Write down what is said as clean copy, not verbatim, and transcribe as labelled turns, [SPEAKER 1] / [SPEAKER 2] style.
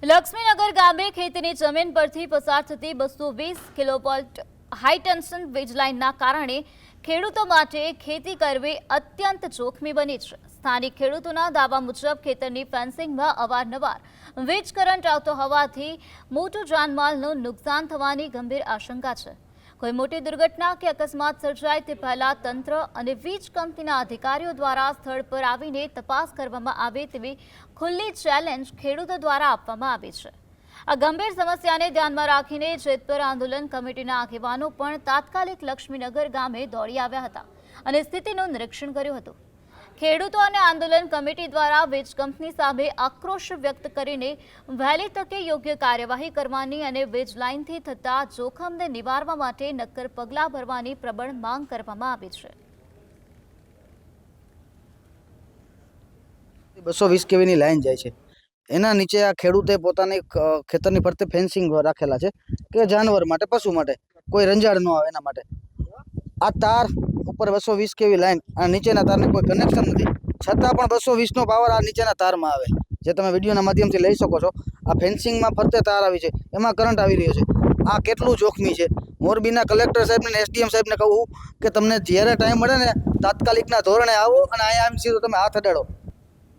[SPEAKER 1] લક્ષ્મીનગર ગામે ખેતીની જમીન પરથી પસાર થતી 220 કિલોવોલ્ટ હાઈ ટેન્શન વીજ લાઇનના કારણે ખેડૂતો માટે ખેતી કરવી અત્યંત જોખમી બની છે। સ્થાનિક ખેડૂતોના દાવા મુજબ ખેતરની ફેન્સિંગમાં અવારનવાર વીજ કરંટ આવતો હોવાથી મોટું જાનમાલનું નુકસાન થવાની ગંભીર આશંકા છે। કોઈ મોટી દુર્ઘટના કે અકસ્માત સર્જાય તે પહેલા તંત્ર અને વીજ કંપનીના અધિકારીઓ દ્વારા સ્થળ પર આવીને તપાસ કરવામાં આવે તેવી ખુલ્લી ચેલેન્જ ખેડૂતો દ્વારા આપવામાં આવી છે। આ ગંભીર સમસ્યાને ધ્યાનમાં રાખીને જેતપુર આંદોલન કમિટીના આગેવાનો પણ તાત્કાલિક લક્ષ્મીનગર ગામે દોડી આવ્યા હતા અને સ્થિતિનું નિરીક્ષણ કર્યું હતું। ખેડૂતો અને આંદોલન કમિટી દ્વારા વીજ કંપની સામે આક્રોશ વ્યક્ત કરીને વહેલી તકે યોગ્ય કાર્યવાહી કરવાની અને વીજ લાઇનથી થતા જોખમને નિવારવા માટે નક્કર પગલાં ભરવાની પ્રબળ માંગ કરવામાં આવી છે।
[SPEAKER 2] 220 કેવીની લાઈન જાય છે, એના નીચે આ ખેડૂતે પોતાની ખેતરની ફરતે ફેન્સિંગ રાખેલા છે કે જાનવર માટે, પશુ માટે કોઈ રંજાડ ન આવે એના માટે। આ તાર ઉપર 220 કેવી લાઈન, આ નીચેના તારને કોઈ કનેક્શન નથી, છતાં પણ 220 નો પાવર આ નીચેના તારમાં આવે, જે તમે વિડીયોના માધ્યમથી લઈ શકો છો। આ ફેન્સિંગમાં ફરતે તાર આવી છે, એમાં કરંટ આવી રહ્યો છે। આ કેટલું જોખમી છે। મોરબીના કલેક્ટર સાહેબને અને એસડીએમ સાહેબને કહું કે તમને જ્યારે ટાઈમ મળે ને તાત્કાલિકના ધોરણે આવો અને અહીંયા સીધો તમે હાથ અડાડો।